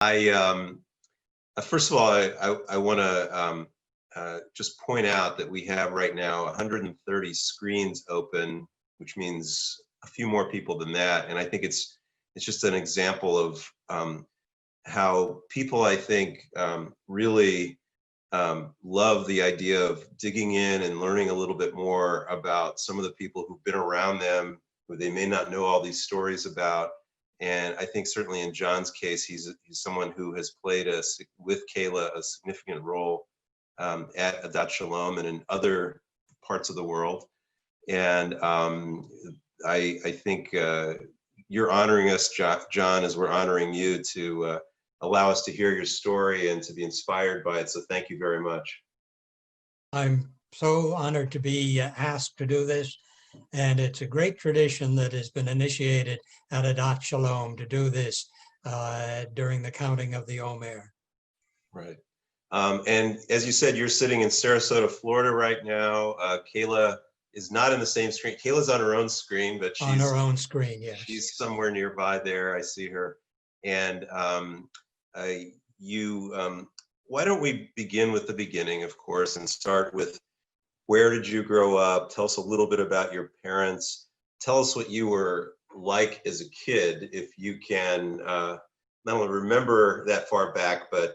I First of all, I want to just point out that we have right now 130 screens open, which means a few more people than that. And I think it's just an example of how people, I think, really love the idea of digging in and learning a little bit more about some of the people who've been around them, who they may not know all these stories about. And I think certainly in John's case, he's someone who has played with Kayla a significant role at Adat Shalom and in other parts of the world. And I think you're honoring us, John, as we're honoring you to allow us to hear your story and to be inspired by it. So thank you very much. I'm so honored to be asked to do this. And it's a great tradition that has been initiated at Adat Shalom to do this during the counting of the Omer. Right. And as you said, you're sitting in Sarasota, Florida right now. Kayla is not in the same screen. Kayla's on her own screen, but she's on her own screen, yes. She's somewhere nearby there. I see her. And why don't we begin with the beginning, of course, and start with where did you grow up? Tell us a little bit about your parents. Tell us what you were like as a kid, if you can not only remember that far back, but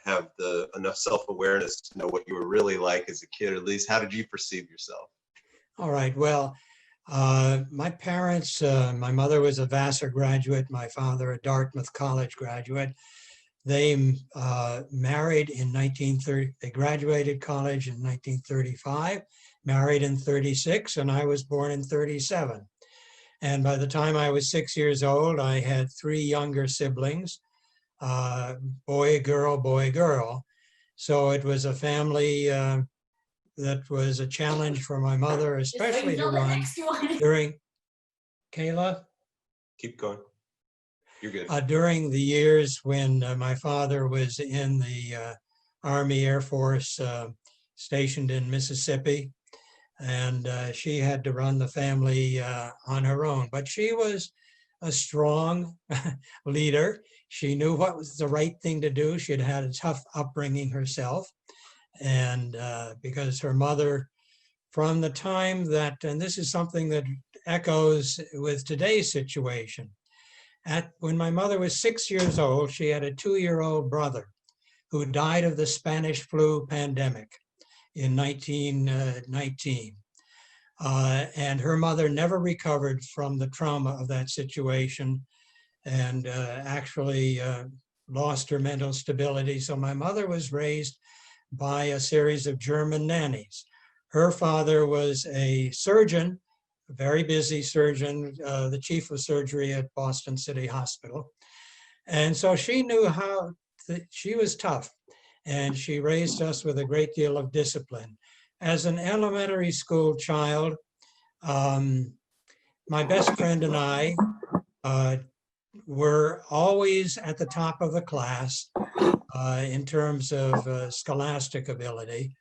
have enough self-awareness to know what you were really like as a kid, or at least how did you perceive yourself? All right, well, my parents, my mother was a Vassar graduate, my father a Dartmouth College graduate. They married in 1930, they graduated college in 1935, married in 36, and I was born in 37. And by the time I was 6 years old, I had three younger siblings, boy, girl. So it was a family that was a challenge for my mother, especially to run during, Kayla? Keep going. You're good. During the years when my father was in the Army Air Force stationed in Mississippi, and she had to run the family on her own. But she was a strong leader. She knew what was the right thing to do. She had had a tough upbringing herself. And because her mother, from the time that, and this is something that echoes with today's situation, when my mother was 6 years old, she had a 2-year-old brother who died of the Spanish flu pandemic in 1919. And her mother never recovered from the trauma of that situation and actually lost her mental stability. So my mother was raised by a series of German nannies. Her father was a surgeon, a very busy surgeon, the chief of surgery at Boston City Hospital. And so she knew how, she was tough, and she raised us with a great deal of discipline. As an elementary school child, my best friend and I were always at the top of the class in terms of scholastic ability.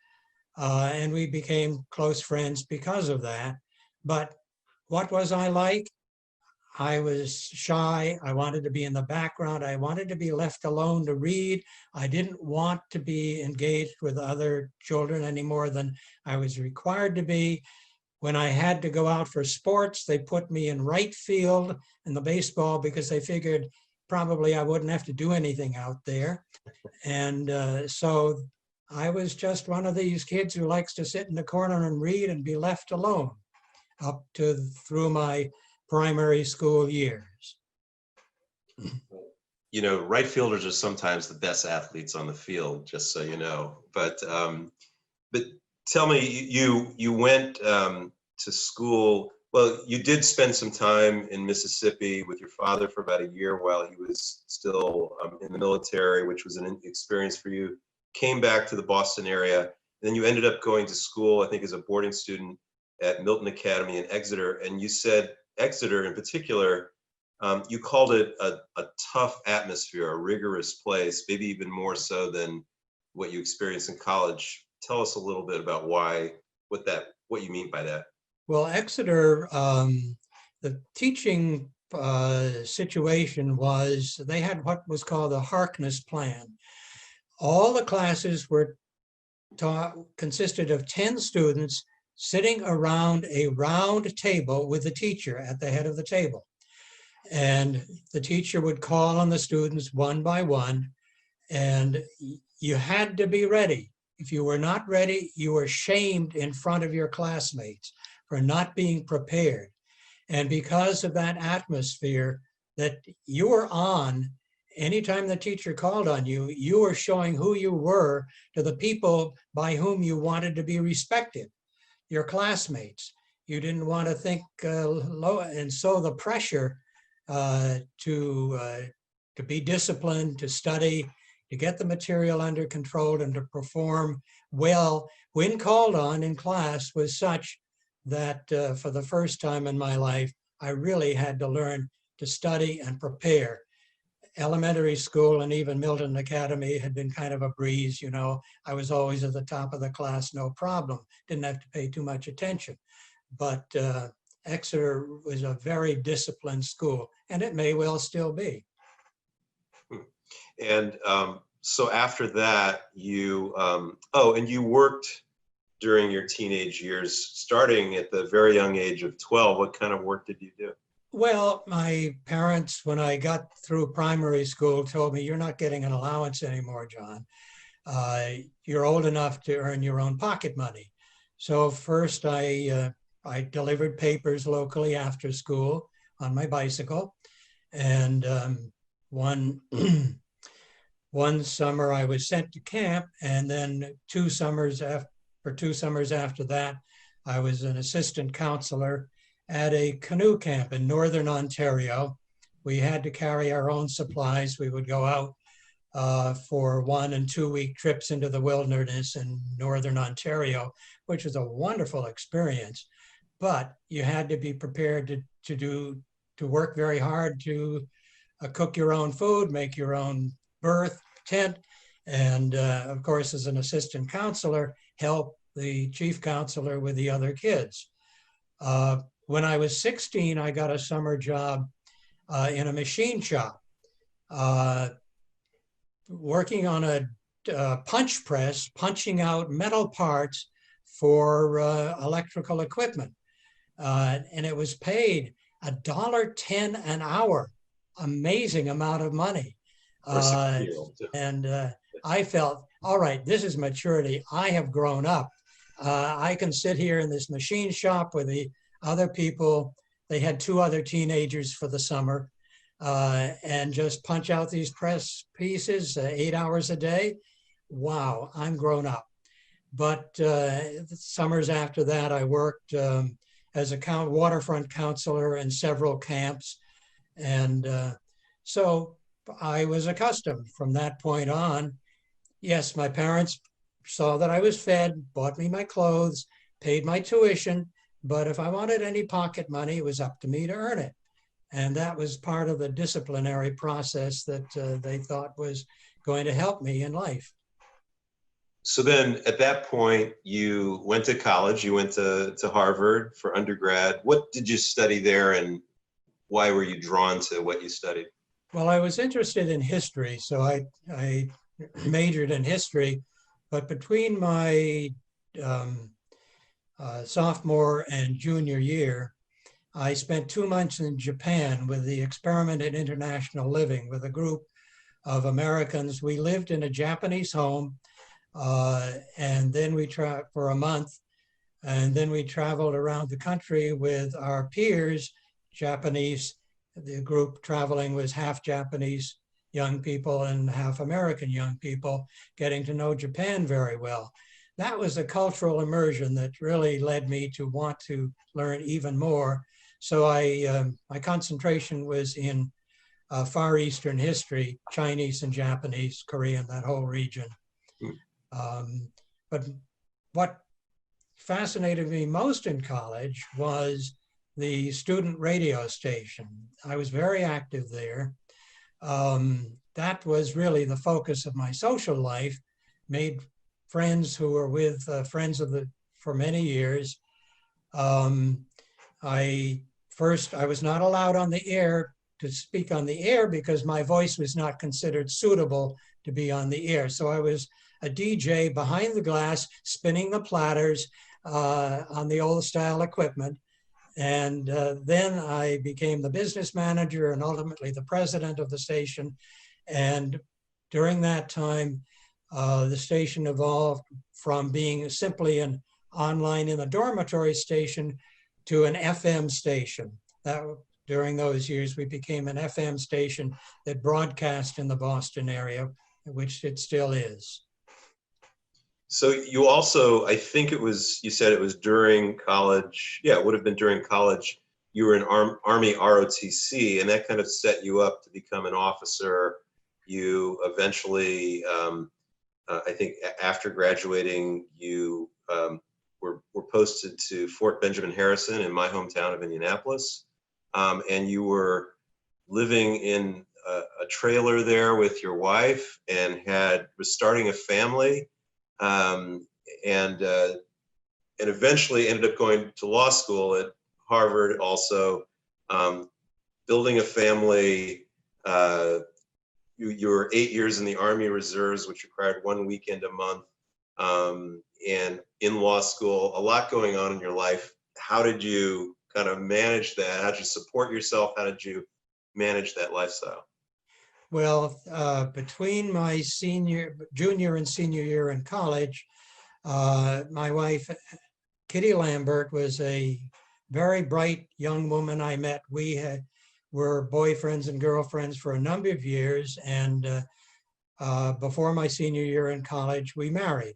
And we became close friends because of that. But what was I like? I was shy. I wanted to be in the background. I wanted to be left alone to read. I didn't want to be engaged with other children any more than I was required to be. When I had to go out for sports, they put me in right field in the baseball because they figured probably I wouldn't have to do anything out there. And so I was just one of these kids who likes to sit in the corner and read and be left alone up to through my primary school years. You know, right fielders are sometimes the best athletes on the field, just so you know. But tell me, you went to school. Well, you did spend some time in Mississippi with your father for about a year while he was still in the military, which was an experience for you. Came back to the Boston area, and then you ended up going to school, I think, as a boarding student at Milton Academy in Exeter. And you said Exeter in particular, you called it a tough atmosphere, a rigorous place, maybe even more so than what you experienced in college. Tell us a little bit about what you mean by that. Well, Exeter, the teaching situation was they had what was called the Harkness Plan. All the classes were taught, consisted of 10 students sitting around a round table with the teacher at the head of the table. And the teacher would call on the students one by one, and you had to be ready. If you were not ready, you were shamed in front of your classmates for not being prepared. And because of that atmosphere that you were on, anytime the teacher called on you, you were showing who you were to the people by whom you wanted to be respected, your classmates. You didn't want to think low. And so the pressure to be disciplined, to study, to get the material under control and to perform well when called on in class was such that for the first time in my life, I really had to learn to study and prepare. Elementary school and even Milton Academy had been kind of a breeze, you know. I was always at the top of the class, no problem. Didn't have to pay too much attention. But Exeter was a very disciplined school, and it may well still be. And so after that, you, and you worked during your teenage years, starting at the very young age of 12. What kind of work did you do? Well, my parents, when I got through primary school, told me, you're not getting an allowance anymore, John. You're old enough to earn your own pocket money. So first I delivered papers locally after school on my bicycle. And one summer I was sent to camp, and then 2 summers after that, I was an assistant counselor at a canoe camp in Northern Ontario. We had to carry our own supplies. We would go out for 1 and 2 week trips into the wilderness in Northern Ontario, which was a wonderful experience. But you had to be prepared to work very hard to cook your own food, make your own berth, tent, and of course, as an assistant counselor, help the chief counselor with the other kids. When I was 16, I got a summer job in a machine shop, working on a punch press, punching out metal parts for electrical equipment. And it was paid $1.10 an hour, amazing amount of money. And I felt, all right, this is maturity. I have grown up. I can sit here in this machine shop with the other people. They had 2 other teenagers for the summer and just punch out these press pieces 8 hours a day. Wow, I'm grown up. But summers after that, I worked as a waterfront counselor in several camps. And so I was accustomed from that point on. Yes, my parents saw that I was fed, bought me my clothes, paid my tuition, but if I wanted any pocket money, it was up to me to earn it. And that was part of the disciplinary process that they thought was going to help me in life. So then at that point, you went to college, you went to Harvard for undergrad. What did you study there, and why were you drawn to what you studied? Well, I was interested in history, so I majored in history, but between my sophomore and junior year, I spent 2 months in Japan with the Experiment in International Living with a group of Americans. We lived in a Japanese home, and then we for a month, and then we traveled around the country with our peers, Japanese. The group traveling was half Japanese young people and half American young people, getting to know Japan very well. That was a cultural immersion that really led me to want to learn even more. So my concentration was in Far Eastern history, Chinese and Japanese, Korean, that whole region. But what fascinated me most in college was the student radio station. I was very active there. That was really the focus of my social life, made friends who were with friends for many years. I first, I was not allowed on the air to speak on the air because my voice was not considered suitable to be on the air. So I was a DJ behind the glass, spinning the platters on the old style equipment. And then I became the business manager and ultimately the president of the station. And during that time, the station evolved from being simply an online in the dormitory station to an FM station. That during those years, we became an FM station that broadcast in the Boston area, which it still is. So you also, I think it was, you said it was during college. Yeah, it would have been during college. You were in Army ROTC, and that kind of set you up to become an officer. You eventually, I think after graduating, you were posted to Fort Benjamin Harrison in my hometown of Indianapolis. And you were living in a trailer there with your wife and was starting a family. And eventually ended up going to law school at Harvard also, building a family. You were 8 years in the Army Reserves, which required 1 weekend a month, and in law school, a lot going on in your life. How did you kind of manage that? How did you support yourself? How did you manage that lifestyle? Well, between my junior and senior year in college, my wife, Kitty Lambert, was a very bright young woman I met. We were boyfriends and girlfriends for a number of years. And before my senior year in college, we married.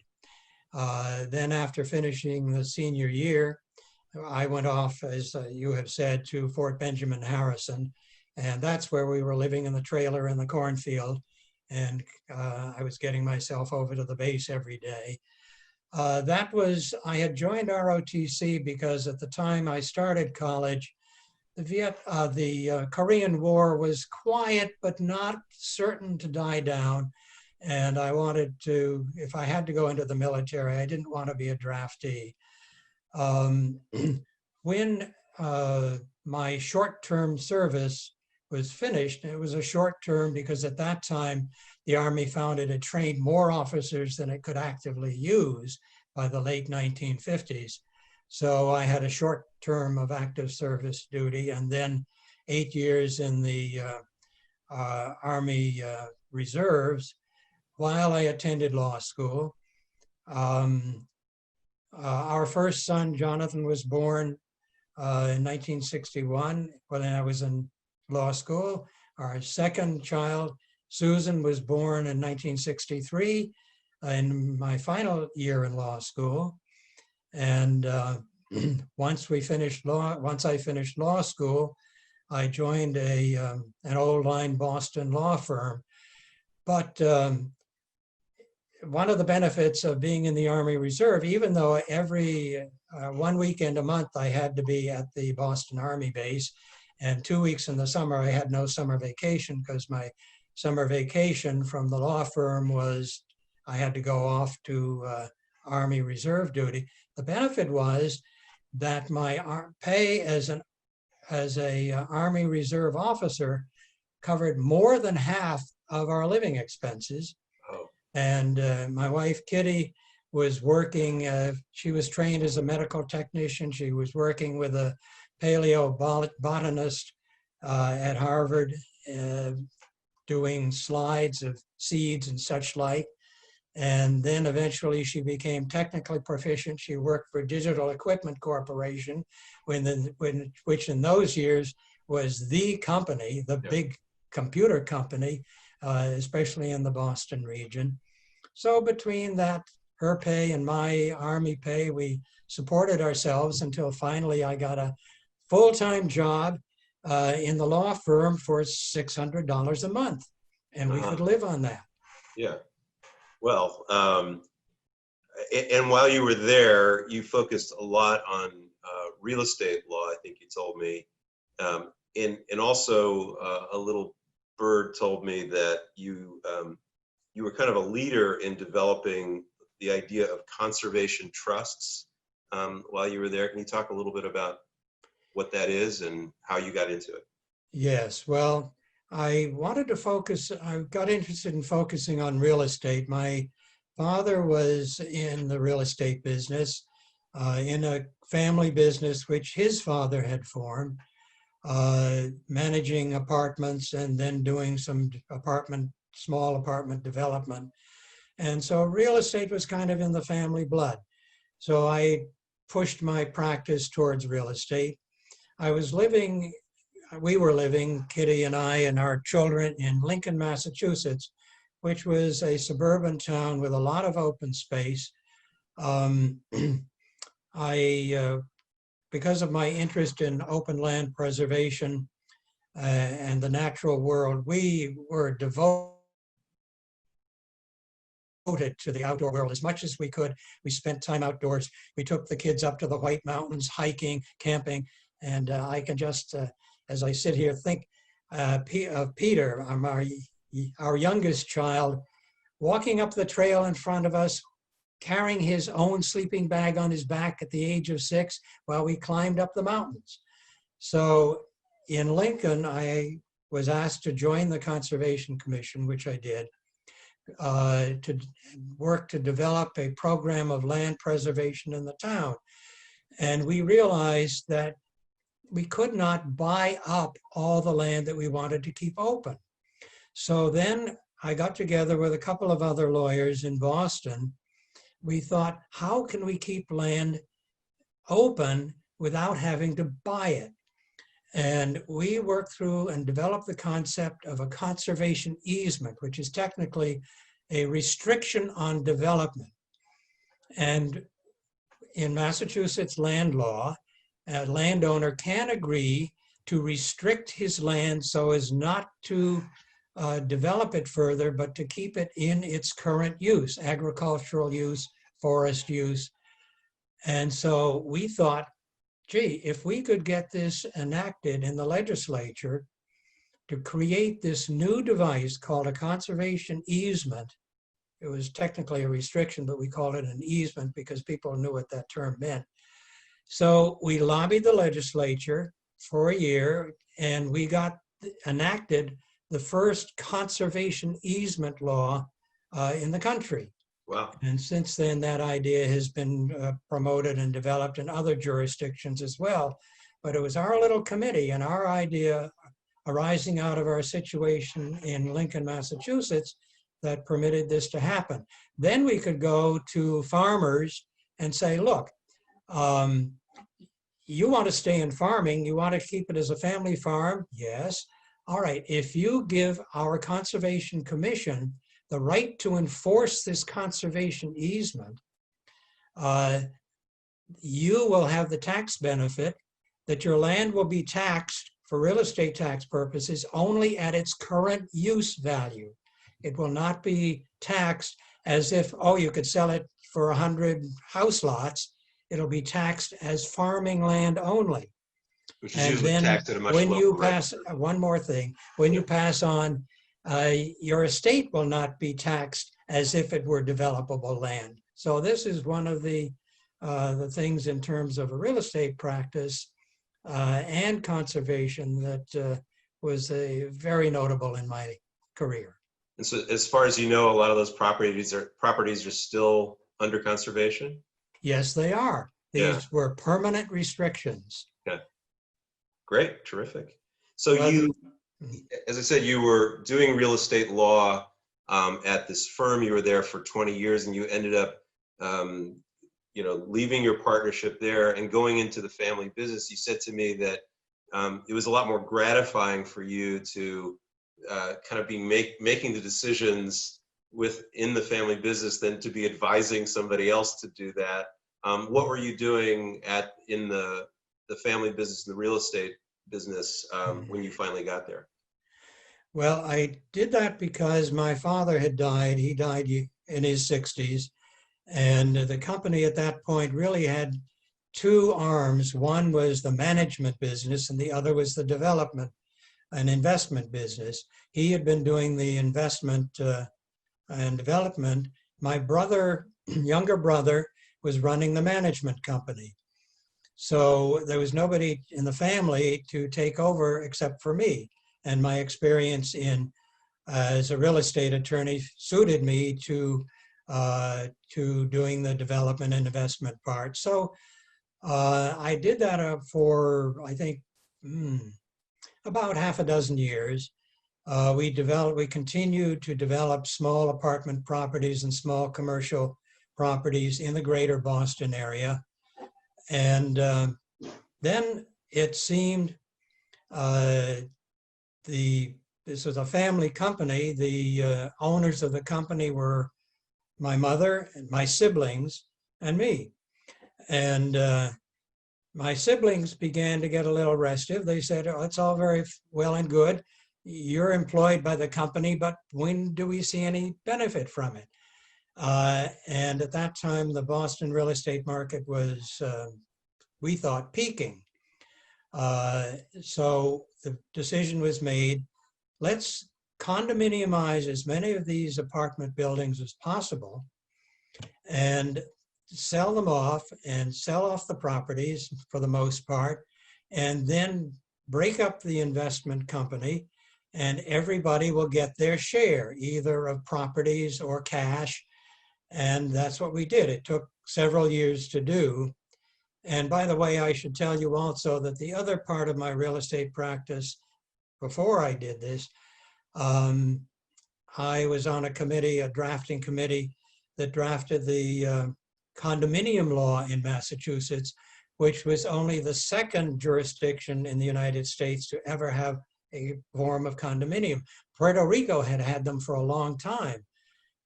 Then after finishing the senior year, I went off, as you have said, to Fort Benjamin Harrison. And that's where we were living in the trailer in the cornfield. And I was getting myself over to the base every day. I had joined ROTC because at the time I started college, the Korean War was quiet, but not certain to die down. And I wanted to, if I had to go into the military, I didn't want to be a draftee. When my short-term service was finished, it was a short term because at that time, the Army found it had trained more officers than it could actively use by the late 1950s. So I had a short term of active service duty and then 8 years in the Army Reserves while I attended law school. Our first son, Jonathan, was born in 1961 when I was in law school. Our second child, Susan, was born in 1963 in my final year in law school. And once I finished law school, I joined an old line Boston law firm. But one of the benefits of being in the Army Reserve, even though every 1 weekend a month I had to be at the Boston Army base, and 2 weeks in the summer I had no summer vacation because my summer vacation from the law firm was I had to go off to Army Reserve duty. The benefit was that my pay as a Army Reserve officer covered more than half of our living expenses. Oh. And my wife, Kitty, was working, she was trained as a medical technician. She was working with a paleobotanist at Harvard, doing slides of seeds and such like. And then eventually she became technically proficient. She worked for Digital Equipment Corporation, which in those years was the company, the big computer company, especially in the Boston region. So between that, her pay and my Army pay, we supported ourselves until finally I got a full-time job in the law firm for $600 a month. And we could live on that. Yeah. Well, and while you were there, you focused a lot on real estate law, I think you told me. And also a little bird told me that you were kind of a leader in developing the idea of conservation trusts while you were there. Can you talk a little bit about what that is and how you got into it. Yes, well, I wanted to focus, I got interested in focusing on real estate. My father was in the real estate business, in a family business which his father had formed, managing apartments and then doing some small apartment development. And so real estate was kind of in the family blood. So I pushed my practice towards real estate. I was living, we were living, Kitty and I and our children, in Lincoln, Massachusetts, which was a suburban town with a lot of open space. Because of my interest in open land preservation and the natural world, we were devoted to the outdoor world as much as we could. We spent time outdoors. We took the kids up to the White Mountains, hiking, camping, and I can just, as I sit here, think of Peter, our youngest child, walking up the trail in front of us, carrying his own sleeping bag on his back at the age of 6 while we climbed up the mountains. So in Lincoln, I was asked to join the Conservation Commission, which I did, to work to develop a program of land preservation in the town. And we realized that we could not buy up all the land that we wanted to keep open. So then I got together with a couple of other lawyers in Boston. We thought, how can we keep land open without having to buy it? And we worked through and developed the concept of a conservation easement, which is technically a restriction on development. And in Massachusetts land law, a landowner can agree to restrict his land so as not to develop it further, but to keep it in its current use, agricultural use, forest use. And so we thought, gee, if we could get this enacted in the legislature to create this new device called a conservation easement. It was technically a restriction, but we called it an easement because people knew what that term meant. So we lobbied the legislature for a year, and we got enacted the first conservation easement law in the country. Wow. And since then, that idea has been promoted and developed in other jurisdictions as well. But it was our little committee and our idea arising out of our situation in Lincoln, Massachusetts, that permitted this to happen. Then we could go to farmers and say, look, you want to stay in farming, you want to keep it as a family farm? Yes. All right, if you give our Conservation Commission the right to enforce this conservation easement, you will have the tax benefit that your land will be taxed for real estate tax purposes only at its current use value. It will not be taxed as if, oh, you could sell it for 100 house lots. It'll be taxed as farming land only. Which is and usually then taxed at a much when lower you rate. pass, one more thing, when you pass on, your estate will not be taxed as if it were developable land. So this is one of the things in terms of a real estate practice and conservation that was very notable in my career. And so as far as you know, a lot of those properties are still under conservation? Yes, they are. These were permanent restrictions. Yeah. Great, terrific. So Well, you, as I said, you were doing real estate law at this firm. You were there for 20 years and you ended up, leaving your partnership there and going into the family business. You said to me that it was a lot more gratifying for you to kind of be making the decisions within the family business than to be advising somebody else to do that. What were you doing in the family business, the real estate business, when you finally got there? Well, I did that because my father had died. He died in his 60s. And the company at that point really had two arms. One was the management business and the other was the development and investment business. He had been doing the investment and development. My brother, younger brother, was running the management company. So there was nobody in the family to take over except for me. And my experience as a real estate attorney suited me to doing the development and investment part. So I did that for, I think, about half a dozen years. We continued to develop small apartment properties and small commercial properties in the greater Boston area. And then it seemed this was a family company. The owners of the company were my mother, and my siblings, and me. And my siblings began to get a little restive. They said, "Oh, it's all very well and good. You're employed by the company, but when do we see any benefit from it?" And at that time, the Boston real estate market was, we thought, peaking. So the decision was made, let's condominiumize as many of these apartment buildings as possible and sell them off and sell off the properties for the most part, and then break up the investment company, and everybody will get their share, either of properties or cash. And that's what we did. It took several years to do. And by the way, I should tell you also that the other part of my real estate practice before I did this, I was on a committee, a drafting committee that drafted the condominium law in Massachusetts, which was only the second jurisdiction in the United States to ever have a form of condominium. Puerto Rico had had them for a long time,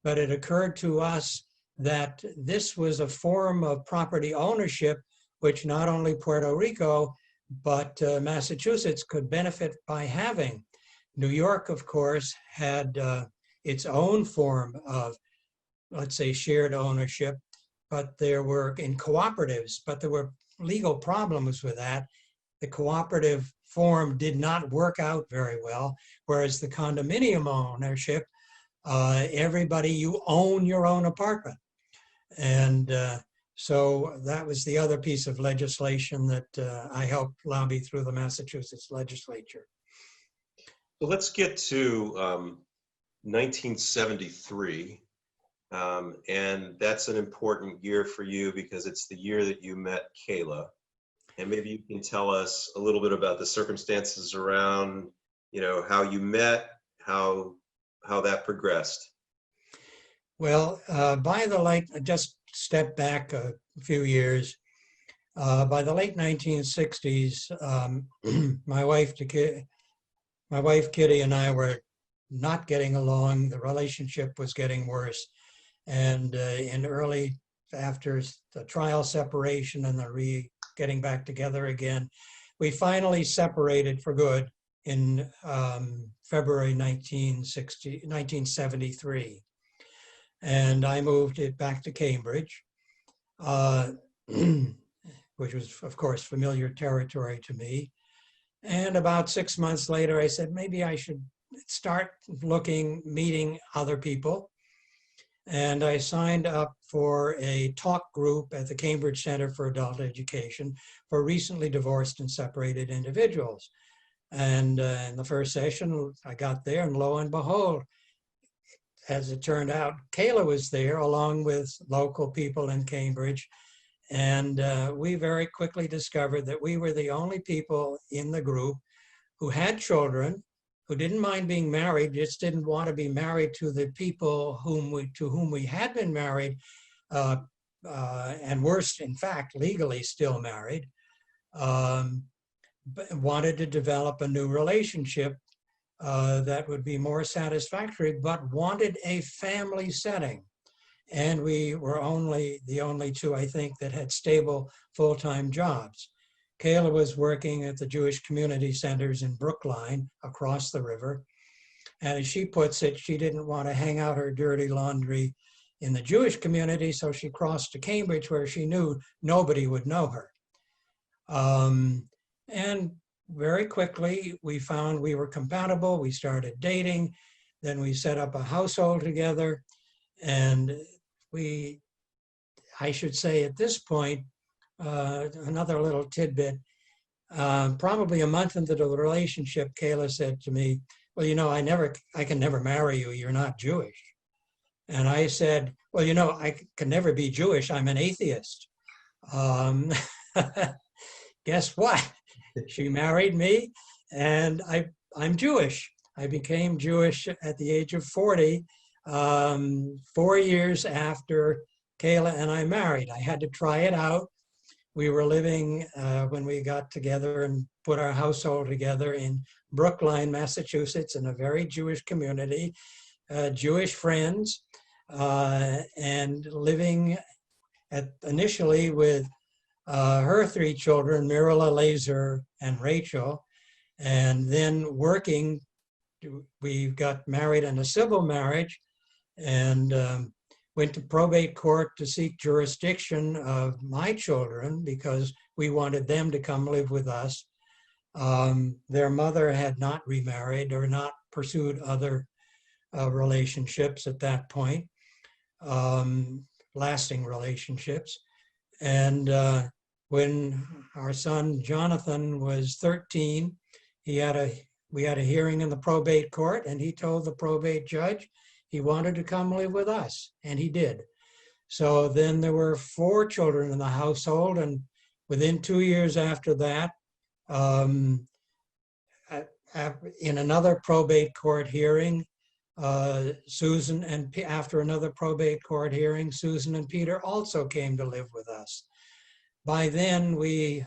but it occurred to us that this was a form of property ownership which not only Puerto Rico, but Massachusetts could benefit by having. New York, of course, had its own form of, let's say, shared ownership, but there were in cooperatives, but there were legal problems with that. The cooperative form did not work out very well, whereas the condominium ownership, everybody, you own your own apartment. And so that was the other piece of legislation that I helped lobby through the Massachusetts legislature. So let's get to 1973. And that's an important year for you because it's the year that you met Kayla. And maybe you can tell us a little bit about the circumstances around, how you met, how that progressed. Well, just step back a few years. By the late 1960s, my wife Kitty and I were not getting along. The relationship was getting worse. And after the trial separation and the getting back together again, we finally separated for good in February 1973. And I moved it back to Cambridge, which was, of course, familiar territory to me. And about 6 months later, I said, maybe I should start meeting other people. And I signed up for a talk group at the Cambridge Center for Adult Education for recently divorced and separated individuals. And in the first session, I got there, and lo and behold, as it turned out, Kayla was there along with local people in Cambridge. And we very quickly discovered that we were the only people in the group who had children, who didn't mind being married, just didn't want to be married to the people to whom we had been married, and worse, in fact, legally still married, but wanted to develop a new relationship that would be more satisfactory, but wanted a family setting. And we were the only two, I think, that had stable full-time jobs. Kayla was working at the Jewish community centers in Brookline across the river. And as she puts it, she didn't want to hang out her dirty laundry in the Jewish community, so she crossed to Cambridge where she knew nobody would know her. And very quickly, we found we were compatible. We started dating. Then we set up a household together. And I should say at this point, another little tidbit. Probably a month into the relationship, Kayla said to me, well, you know, I can never marry you. You're not Jewish. And I said, well, you know, I can never be Jewish. I'm an atheist. Um, guess what? She married me, and I'm Jewish. I became Jewish at the age of 40, 4 years after Kayla and I married. I had to try it out. We were living, when we got together and put our household together, in Brookline, Massachusetts, in a very Jewish community, Jewish friends, and living initially with her 3 children, Mirala, Laser, and Rachel, and then working. We got married in a civil marriage, and went to probate court to seek jurisdiction of my children because we wanted them to come live with us. Their mother had not remarried or not pursued other relationships at that point, lasting relationships. And when our son Jonathan was 13, we had a hearing in the probate court, and he told the probate judge he wanted to come live with us, and he did. So then there were 4 children in the household, and within 2 years after that, in another probate court hearing, after another probate court hearing, Susan and Peter also came to live with us. By then, we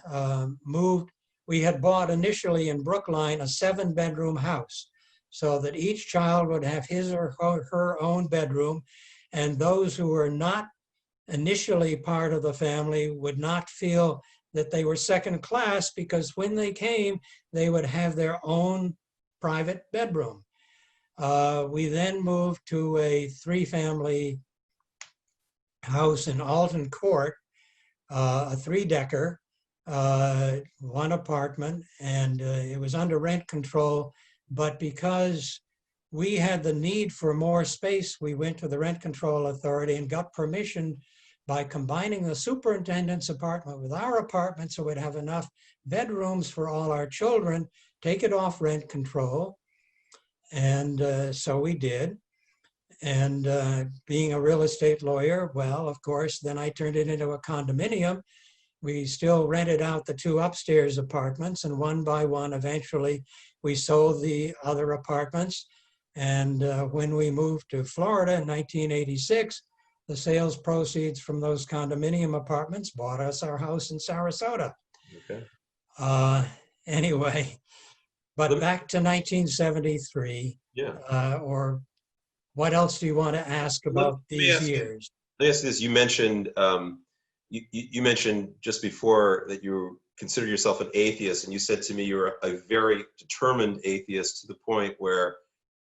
moved. We had bought initially in Brookline a 7-bedroom house, so that each child would have his or her own bedroom, and those who were not initially part of the family would not feel that they were second class, because when they came, they would have their own private bedroom. We then moved to a 3-family house in Alton Court, a 3-decker, 1 apartment, and it was under rent control. But because we had the need for more space, we went to the Rent Control Authority and got permission by combining the superintendent's apartment with our apartment, so we'd have enough bedrooms for all our children, take it off rent control. And so we did. And being a real estate lawyer, well, of course, then I turned it into a condominium. We still rented out the 2 upstairs apartments, and one by one, eventually, we sold the other apartments. And when we moved to Florida in 1986, the sales proceeds from those condominium apartments bought us our house in Sarasota. Okay. Anyway, but back to 1973. Yeah. Or what else do you want to ask about these years? Let me ask this. You mentioned you mentioned just before that you consider yourself an atheist, and you said to me you were a very determined atheist, to the point where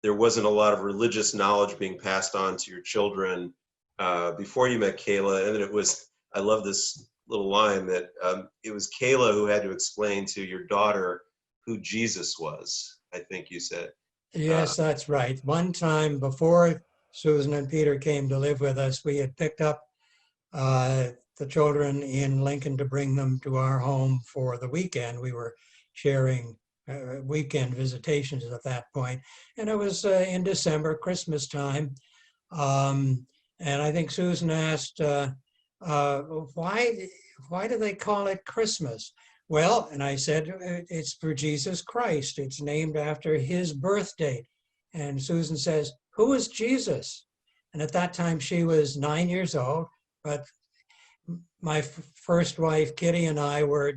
there wasn't a lot of religious knowledge being passed on to your children before you met Kayla. And it was, I love this little line, that it was Kayla who had to explain to your daughter who Jesus was, I think you said. Yes, that's right. One time before Susan and Peter came to live with us, we had picked up the children in Lincoln to bring them to our home for the weekend. We were sharing weekend visitations at that point, and it was in December, Christmas time. And I think Susan asked, why do they call it Christmas? Well, and I said, it's for Jesus Christ. It's named after his birth date. And Susan says, who is Jesus? And at that time, she was 9 years old, but my first wife, Kitty, and I were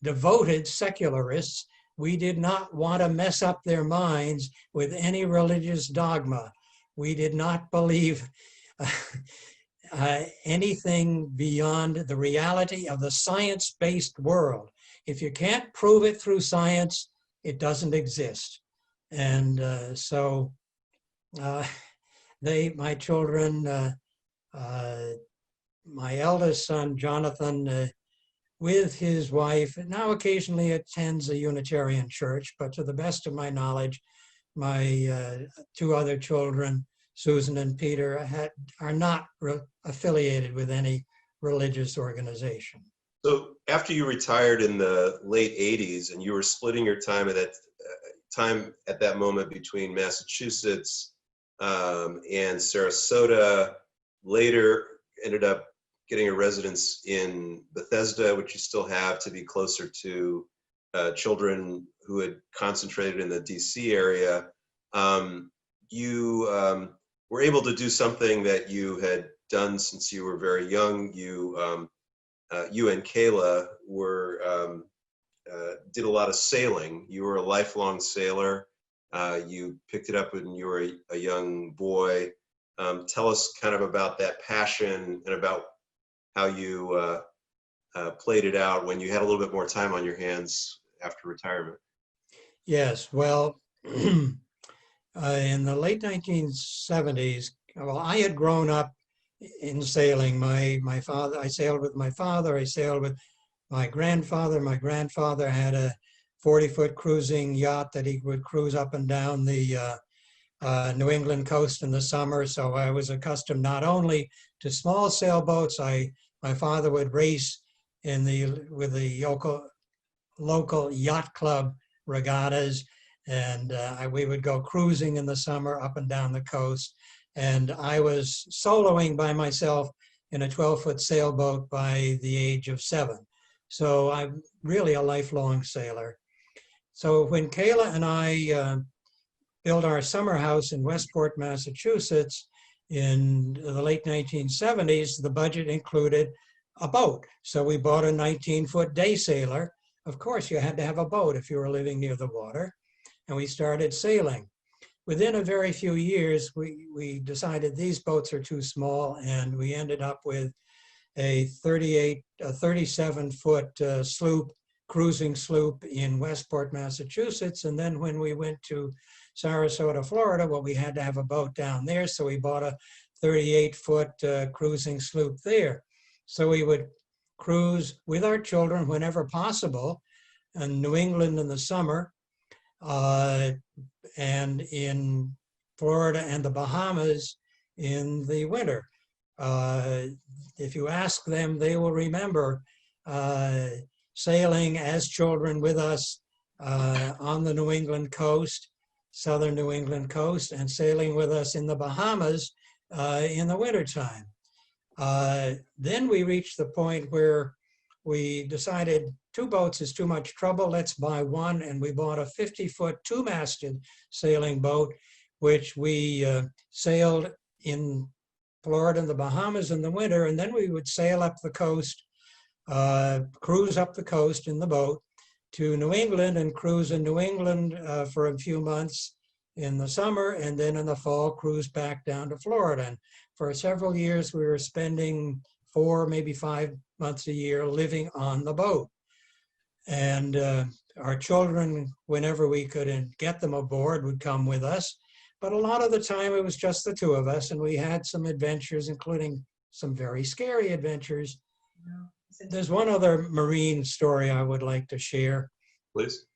devoted secularists. We did not want to mess up their minds with any religious dogma. We did not believe anything beyond the reality of the science-based world. If you can't prove it through science, it doesn't exist. And so my children, my eldest son, Jonathan, with his wife, now occasionally attends a Unitarian church, but to the best of my knowledge, my 2 other children, Susan and Peter, are not affiliated with any religious organization. So after you retired in the late 80s and you were splitting your time at that moment between Massachusetts and Sarasota, later ended up getting a residence in Bethesda, which you still have to be closer to children who had concentrated in the DC area. You were able to do something that you had done since you were very young. You and Kayla did a lot of sailing. You were a lifelong sailor. You picked it up when you were a young boy. Tell us kind of about that passion and about how you played it out when you had a little bit more time on your hands after retirement. Yes, well, in the late 1970s, well, I had grown up in sailing. My father, I sailed with my father, I sailed with my grandfather. My grandfather had a 40-foot cruising yacht that he would cruise up and down the New England coast in the summer. So I was accustomed not only to small sailboats. My father would race with the local yacht club regattas, and we would go cruising in the summer up and down the coast. And I was soloing by myself in a 12-foot sailboat by the age of 7. So I'm really a lifelong sailor. So when Kayla and I built our summer house in Westport, Massachusetts in the late 1970s, the budget included a boat. So we bought a 19-foot day sailor. Of course, you had to have a boat if you were living near the water. And we started sailing. Within a very few years, we decided these boats are too small, and we ended up with a 37-foot sloop, cruising sloop in Westport, Massachusetts. And then when we went to Sarasota, Florida, well, we had to have a boat down there. So we bought a 38-foot cruising sloop there. So we would cruise with our children whenever possible in New England in the summer, and in Florida and the Bahamas in the winter. If you ask them, they will remember sailing as children with us on the New England coast, southern New England coast, and sailing with us in the Bahamas in the wintertime. Then we reached the point where we decided 2 boats is too much trouble, let's buy one, and we bought a 50-foot 2-masted sailing boat, which we sailed in Florida and the Bahamas in the winter, and then we would sail up the coast, cruise up the coast in the boat to New England and cruise in New England for a few months in the summer, and then in the fall cruise back down to Florida. And for several years we were spending 4, maybe 5 months a year living on the boat. And our children, whenever we could get them aboard, would come with us. But a lot of the time it was just the 2 of us, and we had some adventures, including some very scary adventures. There's one other marine story I would like to share. Please.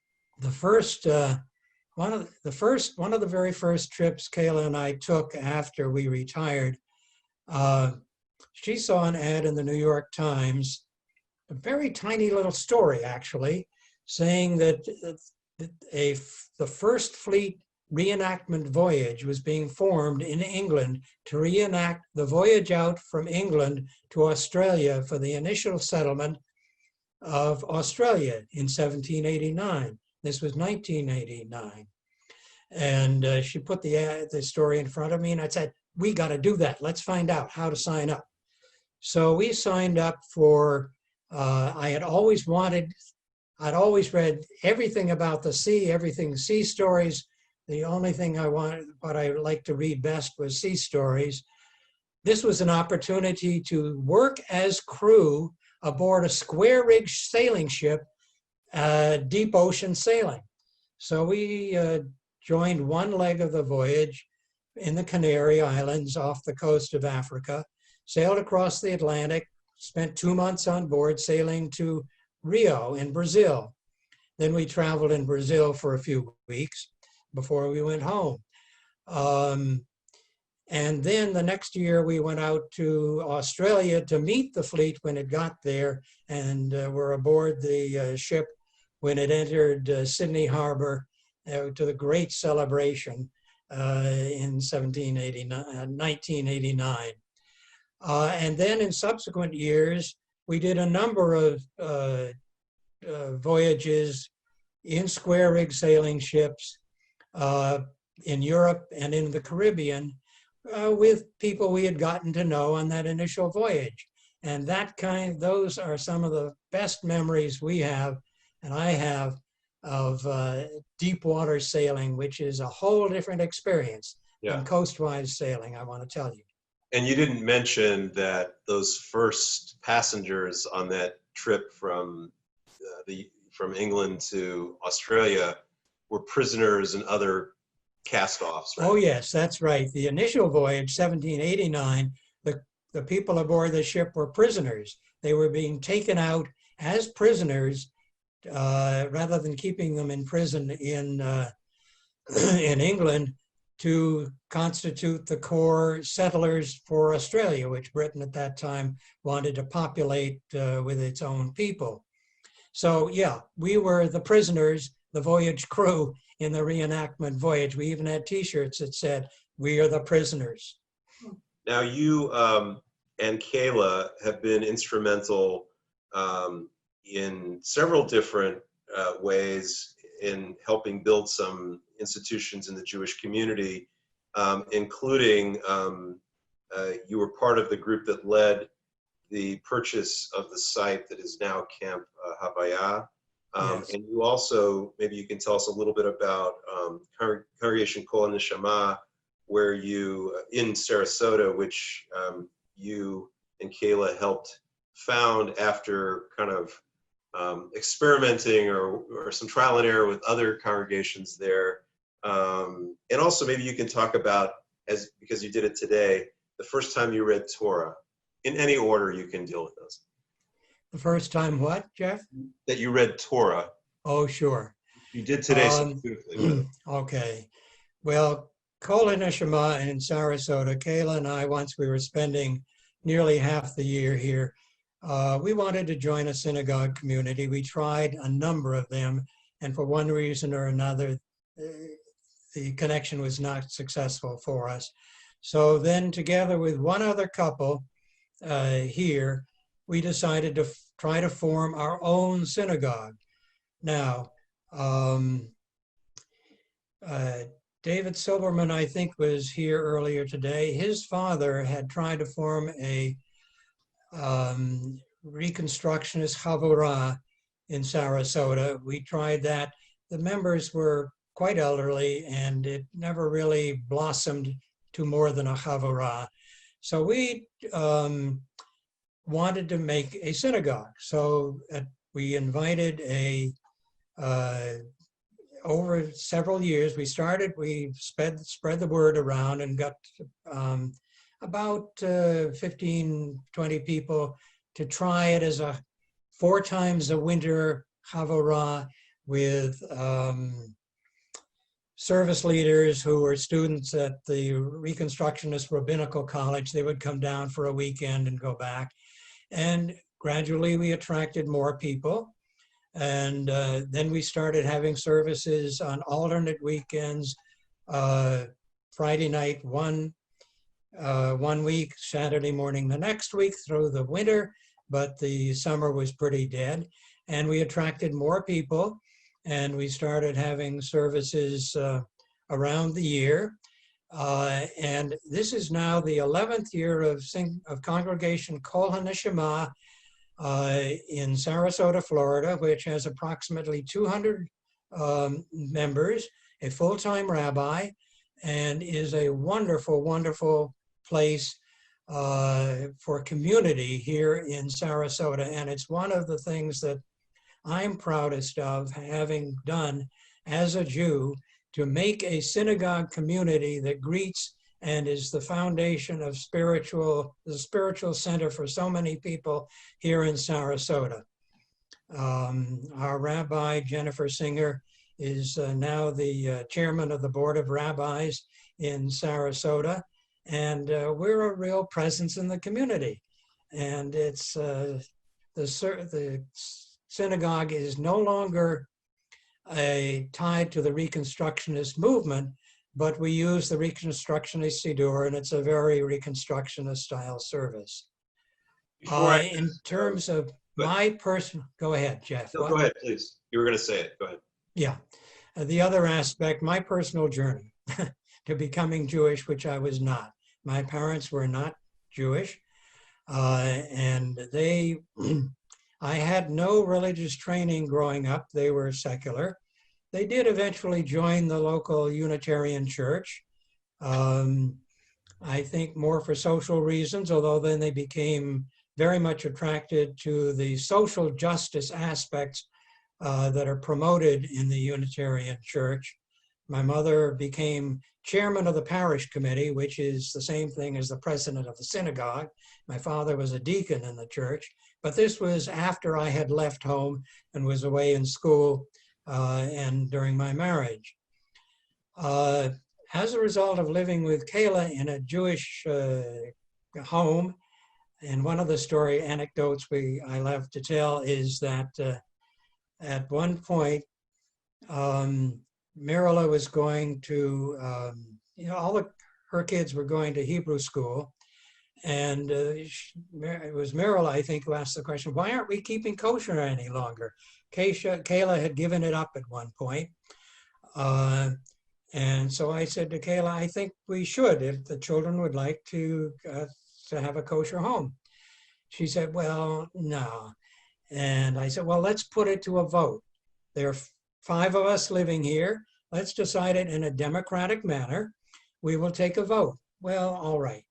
One of the very first trips Kayla and I took after we retired, she saw an ad in the New York Times, a very tiny little story actually, saying that the first fleet reenactment voyage was being formed in England to reenact the voyage out from England to Australia for the initial settlement of Australia in 1789. This was 1989. And she put the story in front of me, and I said, we got to do that. Let's find out how to sign up. So we signed up for, I'd always read everything about the sea, everything sea stories. The only thing what I liked to read best was sea stories. This was an opportunity to work as crew aboard a square-rigged sailing ship, deep ocean sailing. So we joined one leg of the voyage in the Canary Islands off the coast of Africa, sailed across the Atlantic, spent 2 months on board sailing to Rio in Brazil. Then we traveled in Brazil for a few weeks before we went home. And then the next year we went out to Australia to meet the fleet when it got there, and were aboard the ship when it entered Sydney Harbor to the great celebration in 1989. And then in subsequent years, we did a number of voyages in square rig sailing ships in Europe and in the Caribbean with people we had gotten to know on that initial voyage. And those are some of the best memories we have, and I have, of deep water sailing, which is a whole different experience than coastwise sailing, I want to tell you. And you didn't mention that those first passengers on that trip from England to Australia were prisoners and other cast-offs, right? Oh yes, that's right. The initial voyage, 1789, the people aboard the ship were prisoners. They were being taken out as prisoners rather than keeping them in prison in England to constitute the core settlers for Australia, which Britain at that time wanted to populate with its own people. So yeah, we were the prisoners, the voyage crew in the reenactment voyage. We even had T-shirts that said, "We are the prisoners." Now you and Kayla have been instrumental in several different ways in helping build some institutions in the Jewish community, including you were part of the group that led the purchase of the site that is now Camp Havaya. Yes. And you also, maybe you can tell us a little bit about Congregation Kol Neshama, where you, in Sarasota, which you and Kayla helped found after kind of experimenting or some trial and error with other congregations there. And also maybe you can talk about, because you did it today, the first time you read Torah. In any order you can deal with those. The first time what, Jeff? That you read Torah. Oh, sure. You did today so beautifully with it. Okay. Well, Kol Neshama in Sarasota, Kayla and I, once we were spending nearly half the year here, we wanted to join a synagogue community. We tried a number of them, and for one reason or another, the connection was not successful for us. So then together with one other couple here, we decided to try to form our own synagogue. Now, David Silberman, I think, was here earlier today. His father had tried to form a Reconstructionist Chavurah in Sarasota. We tried that. The members were quite elderly, and it never really blossomed to more than a Chavurah. So we wanted to make a synagogue. So we invited over several years, we spread the word around and got about 15, 20 people to try it as a 4 times a winter Chavurah with service leaders who were students at the Reconstructionist Rabbinical College. They would come down for a weekend and go back. And gradually we attracted more people. And then we started having services on alternate weekends, Friday night one week, Saturday morning the next week through the winter, but the summer was pretty dead. And we attracted more people, and we started having services around the year. And this is now the 11th year of Congregation Kol HaNeshama in Sarasota, Florida, which has approximately 200 members, a full-time rabbi, and is a wonderful, wonderful place for community here in Sarasota. And it's one of the things that I'm proudest of having done as a Jew, to make a synagogue community that greets and is the foundation of the spiritual center for so many people here in Sarasota. Our rabbi, Jennifer Singer, is now the chairman of the Board of Rabbis in Sarasota. and we're a real presence in the community. And it's the synagogue is no longer tied to the Reconstructionist movement, but we use the Reconstructionist Siddur, and it's a very Reconstructionist style service. In terms of my personal, go ahead, Jeff. No, go ahead, please. You were going to say it. Go ahead. Yeah. The other aspect, my personal journey to becoming Jewish, which I was not. My parents were not Jewish, and I had no religious training growing up. They were secular. They did eventually join the local Unitarian Church. I think more for social reasons, although then they became very much attracted to the social justice aspects that are promoted in the Unitarian Church. My mother became chairman of the parish committee, which is the same thing as the president of the synagogue. My father was a deacon in the church, but this was after I had left home and was away in school and during my marriage. As a result of living with Kayla in a Jewish home, and one of the story anecdotes I love to tell is that at one point, Mirala was going to, her kids were going to Hebrew school. And it was Mirala, I think, who asked the question, why aren't we keeping kosher any longer? Kayla had given it up at one point. And so I said to Kayla, I think we should if the children would like to have a kosher home. She said, well, no. And I said, well, let's put it to a vote. There are 5 of us living here. Let's decide it in a democratic manner. We will take a vote. Well, all right.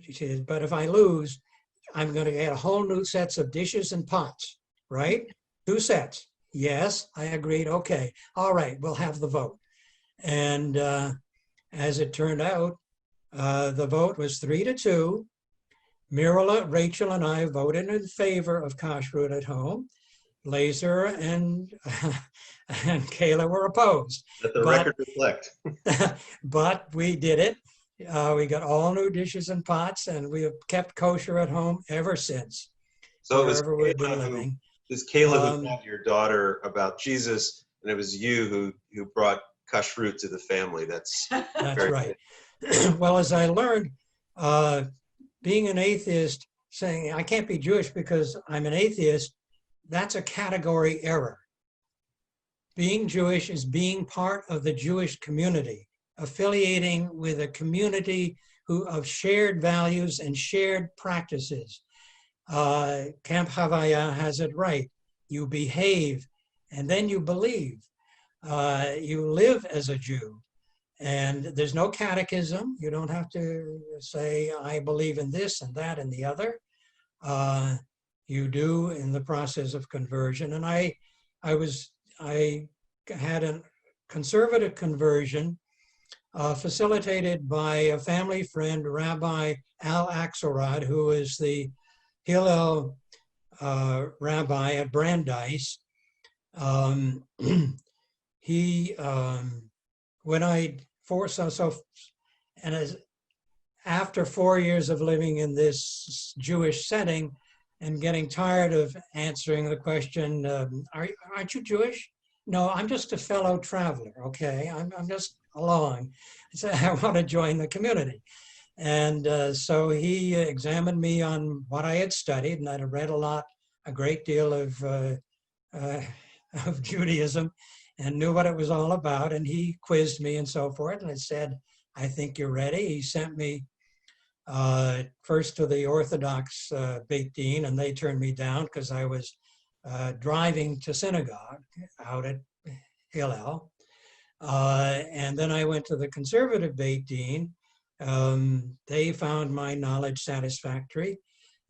She said, but if I lose, I'm going to get a whole new sets of dishes and pots, right? 2 sets. Yes, I agreed. Okay. All right. We'll have the vote. And as it turned out, the vote was 3-2. Mirala, Rachel, and I voted in favor of kashrut at home. Laser and Kayla were opposed. Let the record reflect. But we did it. We got all new dishes and pots, and we have kept kosher at home ever since. So it was Kayla who taught your daughter about Jesus, and it was you who brought kashrut to the family. That's right. Well, as I learned, being an atheist, saying I can't be Jewish because I'm an atheist, that's a category error. Being Jewish is being part of the Jewish community, affiliating with a community of shared values and shared practices. Camp Havaya has it right. You behave and then you believe. You live as a Jew. And there's no catechism. You don't have to say, I believe in this and that and the other. You do in the process of conversion. And I had a conservative conversion facilitated by a family friend, Rabbi Al Axelrod, who is the Hillel rabbi at Brandeis. After 4 years of living in this Jewish setting and getting tired of answering the question, aren't you Jewish? No, I'm just a fellow traveler, okay? I'm just along. I said, I want to join the community. And so he examined me on what I had studied, and I'd read a great deal of Judaism and knew what it was all about. And he quizzed me and so forth. And I said, I think you're ready. He sent me first to the Orthodox Beit Din, and they turned me down because I was driving to synagogue out at Hillel. And then I went to the conservative Beit Din. They found my knowledge satisfactory.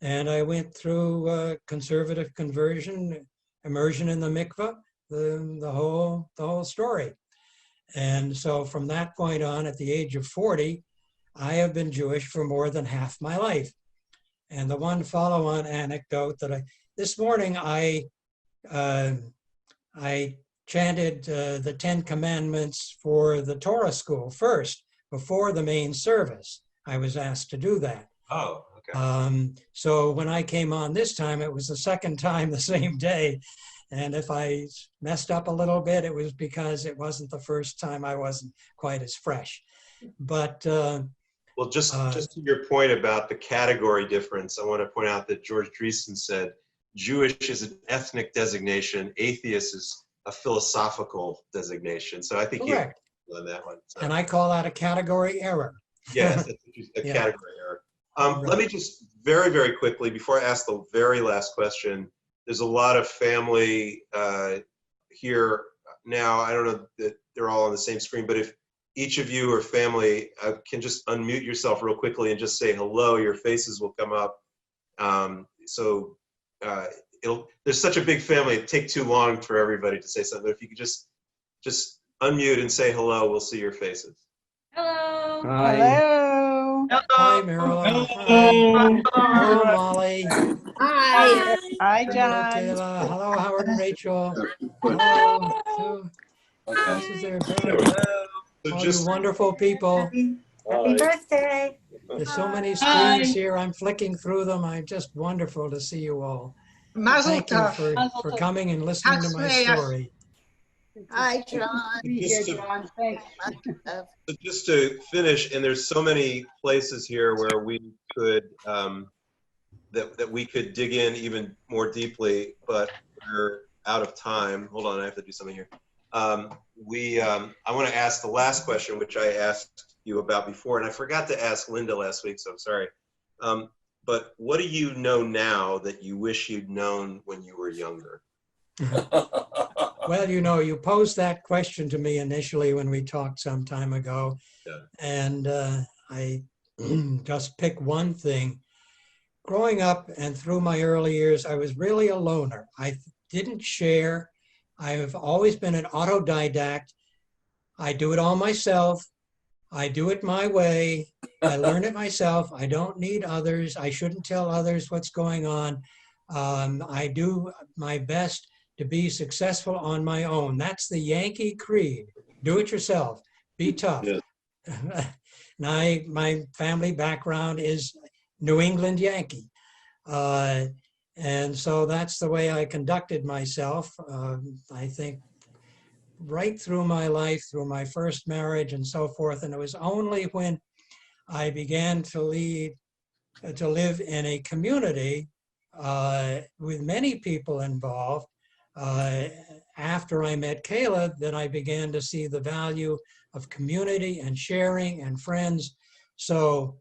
And I went through conservative conversion, immersion in the mikveh, the whole story. And so from that point on, at the age of 40, I have been Jewish for more than half my life. And the one follow-on anecdote that this morning I chanted the 10 Commandments for the Torah school first, before the main service. I was asked to do that. Oh, okay. So when I came on this time, it was the second time the same day. And if I messed up a little bit, it was because it wasn't the first time. I wasn't quite as fresh. But well, just to your point about the category difference, I want to point out that George Dreesen said, Jewish is an ethnic designation, atheist is a philosophical designation. So I think correct. You on that one. So. And I call that a category error. Yes, a Yeah. category error. Right. Let me just very, very quickly, before I ask the very last question, there's a lot of family here now. I don't know that they're all on the same screen, but if each of you or family can just unmute yourself real quickly and just say hello, your faces will come up. There's such a big family, it'd take too long for everybody to say something. If you could just unmute and say hello, we'll see your faces. Hello. Hi. Hello. Hi, Marilla. Hi. Hello, Molly. Hi. Hi, Hello, John. Kayla. Hello, Howard and Rachel. Hello. Sue. This is their birthday. So All you wonderful people. Happy birthday. There's so many screens here. I'm flicking through them. I'm just wonderful to see you all. Mazel Thank you tov. for coming and listening to my story. Hi, John. So just to finish, and there's so many places here where we could that we could dig in even more deeply, but we're out of time. Hold on, I have to do something here. I want to ask the last question, which I asked you about before, and I forgot to ask Linda last week, so I'm sorry. But what do you know now that you wish you'd known when you were younger? Well, you posed that question to me initially when we talked some time ago. Yeah. And I just pick one thing. Growing up and through my early years, I was really a loner. I didn't share. I've always been an autodidact. I do it all myself. I do it my way. I learn it myself. I don't need others. I shouldn't tell others what's going on. I do my best to be successful on my own. That's the Yankee creed. Do it yourself. Be tough. Yeah. My family background is New England Yankee. And so that's the way I conducted myself. I think right through my life, through my first marriage and so forth. And it was only when I began to live in a community with many people involved, after I met Kayla, that I began to see the value of community and sharing and friends. So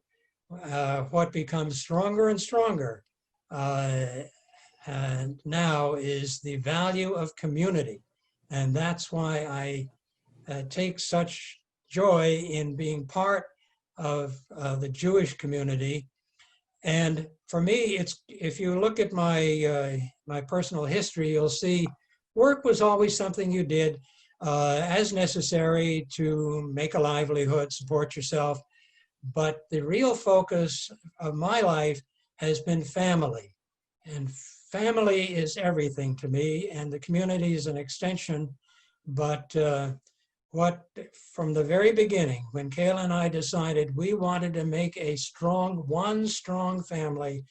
what becomes stronger and stronger and now is the value of community. And that's why I take such joy in being part of the Jewish community. And for me, it's, if you look at my my personal history, you'll see work was always something you did as necessary to make a livelihood, support yourself. But the real focus of my life has been family. And family is everything to me, and the community is an extension. But from the very beginning, when Kayla and I decided we wanted to make one strong family,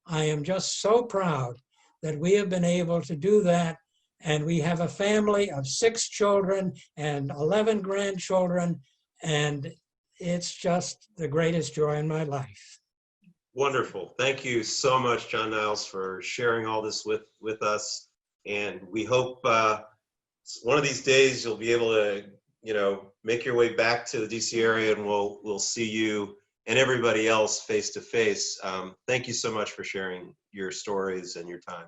I am just so proud that we have been able to do that. And we have a family of 6 children and 11 grandchildren, and it's just the greatest joy in my life. Wonderful. Thank you so much, John Niles, for sharing all this with us. And we hope one of these days you'll be able to, make your way back to the DC area, and we'll see you and everybody else face to face. Thank you so much for sharing your stories and your time.